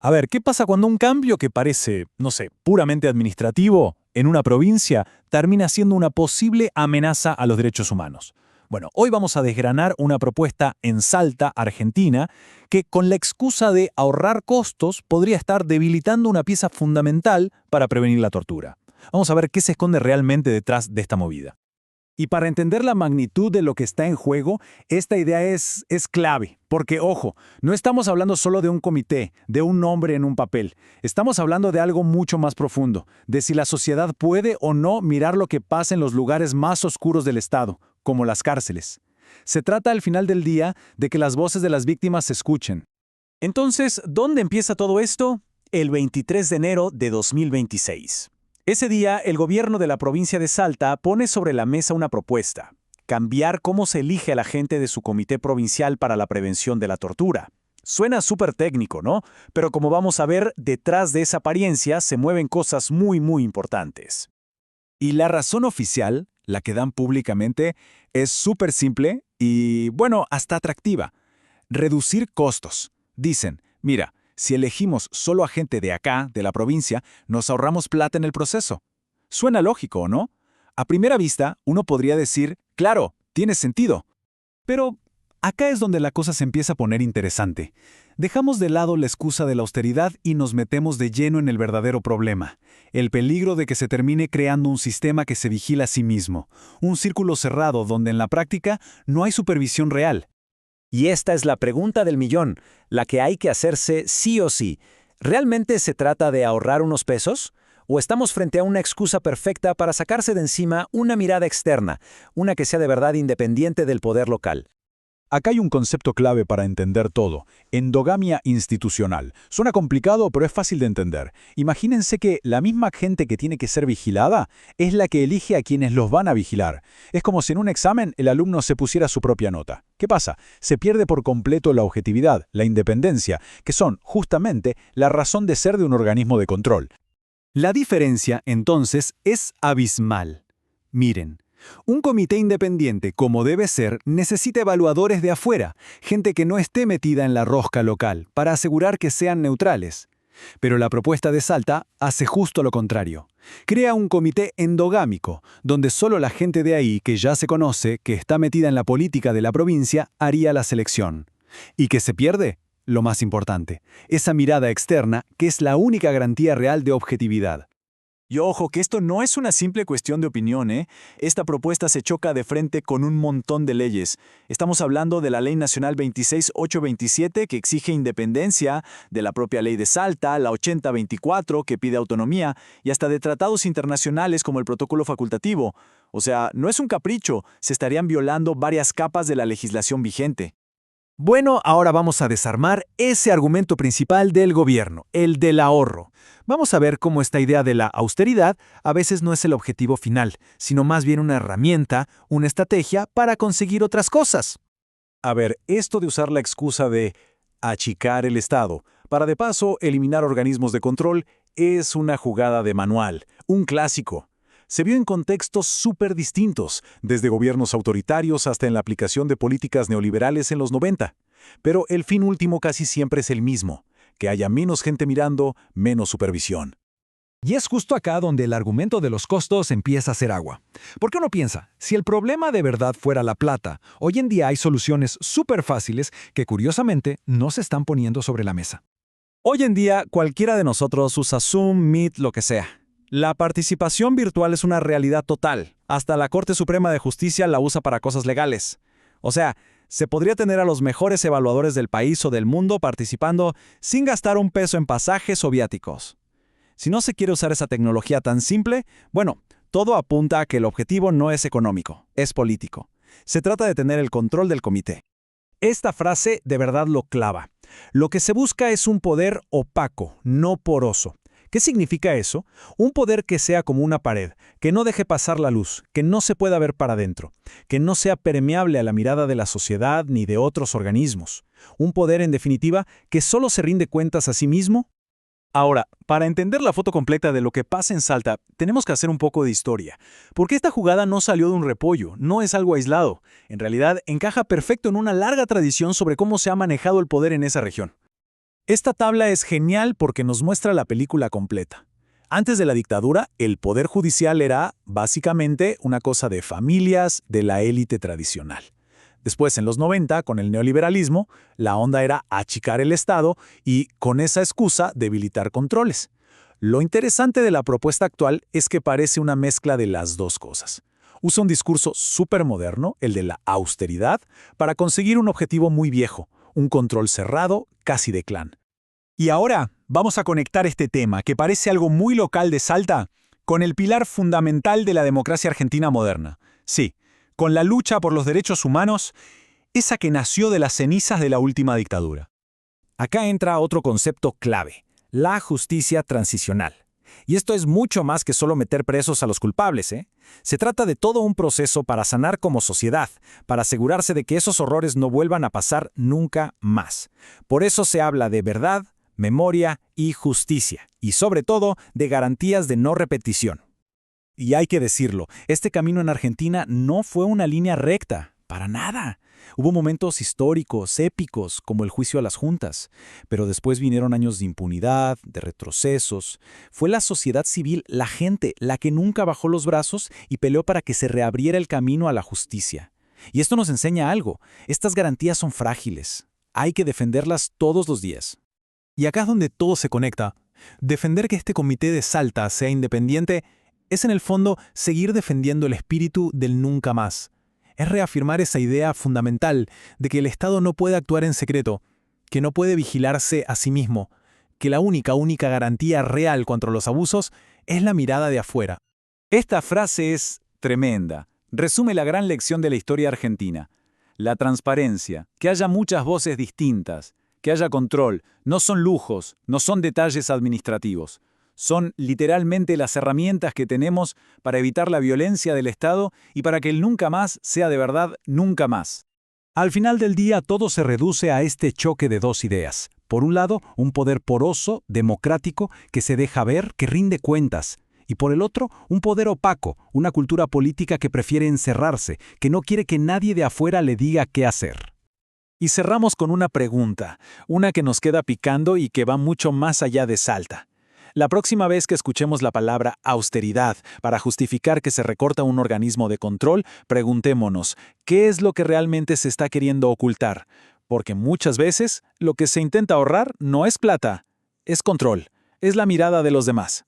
A ver, ¿qué pasa cuando un cambio que parece, no sé, puramente administrativo en una provincia termina siendo una posible amenaza a los derechos humanos? Bueno, hoy vamos a desgranar una propuesta en Salta, Argentina, que con la excusa de ahorrar costos podría estar debilitando una pieza fundamental para prevenir la tortura. Vamos a ver qué se esconde realmente detrás de esta movida. Y para entender la magnitud de lo que está en juego, esta idea es clave, porque ojo, no estamos hablando solo de un comité, de un nombre en un papel. Estamos hablando de algo mucho más profundo, de si la sociedad puede o no mirar lo que pasa en los lugares más oscuros del Estado, como las cárceles. Se trata al final del día de que las voces de las víctimas se escuchen. Entonces, ¿dónde empieza todo esto? El 23 de enero de 2026. Ese día, el gobierno de la provincia de Salta pone sobre la mesa una propuesta: cambiar cómo se elige a la gente de su comité provincial para la prevención de la tortura. Suena súper técnico, ¿no? Pero como vamos a ver, detrás de esa apariencia se mueven cosas muy importantes. Y la razón oficial, la que dan públicamente, es súper simple y, bueno, hasta atractiva. Reducir costos. Dicen, mira, si elegimos solo a gente de acá, de la provincia, nos ahorramos plata en el proceso. Suena lógico, ¿o no? A primera vista, uno podría decir, claro, tiene sentido. Pero acá es donde la cosa se empieza a poner interesante. Dejamos de lado la excusa de la austeridad y nos metemos de lleno en el verdadero problema, el peligro de que se termine creando un sistema que se vigila a sí mismo, un círculo cerrado donde en la práctica no hay supervisión real. Y esta es la pregunta del millón, la que hay que hacerse sí o sí. ¿Realmente se trata de ahorrar unos pesos? ¿O estamos frente a una excusa perfecta para sacarse de encima una mirada externa, una que sea de verdad independiente del poder local? Acá hay un concepto clave para entender todo: endogamia institucional. Suena complicado, pero es fácil de entender. Imagínense que la misma gente que tiene que ser vigilada es la que elige a quienes los van a vigilar. Es como si en un examen el alumno se pusiera su propia nota. ¿Qué pasa? Se pierde por completo la objetividad, la independencia, que son, justamente, la razón de ser de un organismo de control. La diferencia, entonces, es abismal. Miren. Un comité independiente, como debe ser, necesita evaluadores de afuera, gente que no esté metida en la rosca local, para asegurar que sean neutrales. Pero la propuesta de Salta hace justo lo contrario. Crea un comité endogámico, donde solo la gente de ahí, que ya se conoce, que está metida en la política de la provincia, haría la selección. ¿Y qué se pierde? Lo más importante, esa mirada externa, que es la única garantía real de objetividad. Y ojo, que esto no es una simple cuestión de opinión, ¿eh? Esta propuesta se choca de frente con un montón de leyes. Estamos hablando de la Ley Nacional 26827, que exige independencia, de la propia Ley de Salta, la 8024, que pide autonomía, y hasta de tratados internacionales como el Protocolo Facultativo. O sea, no es un capricho, se estarían violando varias capas de la legislación vigente. Bueno, ahora vamos a desarmar ese argumento principal del gobierno, el del ahorro. Vamos a ver cómo esta idea de la austeridad a veces no es el objetivo final, sino más bien una herramienta, una estrategia para conseguir otras cosas. A ver, esto de usar la excusa de achicar el Estado para de paso eliminar organismos de control es una jugada de manual, un clásico. Se vio en contextos súper distintos, desde gobiernos autoritarios hasta en la aplicación de políticas neoliberales en los 90. Pero el fin último casi siempre es el mismo: que haya menos gente mirando, menos supervisión. Y es justo acá donde el argumento de los costos empieza a hacer agua. Porque uno piensa, si el problema de verdad fuera la plata, hoy en día hay soluciones súper fáciles que curiosamente no se están poniendo sobre la mesa. Hoy en día cualquiera de nosotros usa Zoom, Meet, lo que sea. La participación virtual es una realidad total. Hasta la Corte Suprema de Justicia la usa para cosas legales. O sea, se podría tener a los mejores evaluadores del país o del mundo participando sin gastar un peso en pasajes o viáticos. Si no se quiere usar esa tecnología tan simple, bueno, todo apunta a que el objetivo no es económico, es político. Se trata de tener el control del comité. Esta frase de verdad lo clava. Lo que se busca es un poder opaco, no poroso. ¿Qué significa eso? Un poder que sea como una pared, que no deje pasar la luz, que no se pueda ver para adentro, que no sea permeable a la mirada de la sociedad ni de otros organismos. Un poder, en definitiva, que solo se rinde cuentas a sí mismo. Ahora, para entender la foto completa de lo que pasa en Salta, tenemos que hacer un poco de historia, porque esta jugada no salió de un repollo, no es algo aislado. En realidad, encaja perfecto en una larga tradición sobre cómo se ha manejado el poder en esa región. Esta tabla es genial porque nos muestra la película completa. Antes de la dictadura, el poder judicial era, básicamente, una cosa de familias de la élite tradicional. Después, en los 90, con el neoliberalismo, la onda era achicar el Estado y, con esa excusa, debilitar controles. Lo interesante de la propuesta actual es que parece una mezcla de las dos cosas. Usa un discurso súper moderno, el de la austeridad, para conseguir un objetivo muy viejo, un control cerrado, casi de clan. Y ahora vamos a conectar este tema, que parece algo muy local de Salta, con el pilar fundamental de la democracia argentina moderna. Sí, con la lucha por los derechos humanos, esa que nació de las cenizas de la última dictadura. Acá entra otro concepto clave, la justicia transicional. Y esto es mucho más que solo meter presos a los culpables, ¿eh? Se trata de todo un proceso para sanar como sociedad, para asegurarse de que esos horrores no vuelvan a pasar nunca más. Por eso se habla de verdad, memoria y justicia, y sobre todo de garantías de no repetición. Y hay que decirlo, este camino en Argentina no fue una línea recta, para nada. Hubo momentos históricos, épicos, como el juicio a las juntas, pero después vinieron años de impunidad, de retrocesos. Fue la sociedad civil, la gente, la que nunca bajó los brazos y peleó para que se reabriera el camino a la justicia. Y esto nos enseña algo, estas garantías son frágiles. Hay que defenderlas todos los días. Y acá es donde todo se conecta. Defender que este comité de Salta sea independiente es en el fondo seguir defendiendo el espíritu del nunca más. Es reafirmar esa idea fundamental de que el Estado no puede actuar en secreto, que no puede vigilarse a sí mismo, que la única garantía real contra los abusos es la mirada de afuera. Esta frase es tremenda. Resume la gran lección de la historia argentina. La transparencia, que haya muchas voces distintas, que haya control, no son lujos, no son detalles administrativos. Son literalmente las herramientas que tenemos para evitar la violencia del Estado y para que el nunca más sea de verdad nunca más. Al final del día todo se reduce a este choque de dos ideas. Por un lado, un poder poroso, democrático, que se deja ver, que rinde cuentas. Y por el otro, un poder opaco, una cultura política que prefiere encerrarse, que no quiere que nadie de afuera le diga qué hacer. Y cerramos con una pregunta, una que nos queda picando y que va mucho más allá de Salta. La próxima vez que escuchemos la palabra austeridad para justificar que se recorta un organismo de control, preguntémonos, ¿qué es lo que realmente se está queriendo ocultar? Porque muchas veces lo que se intenta ahorrar no es plata, es control, es la mirada de los demás.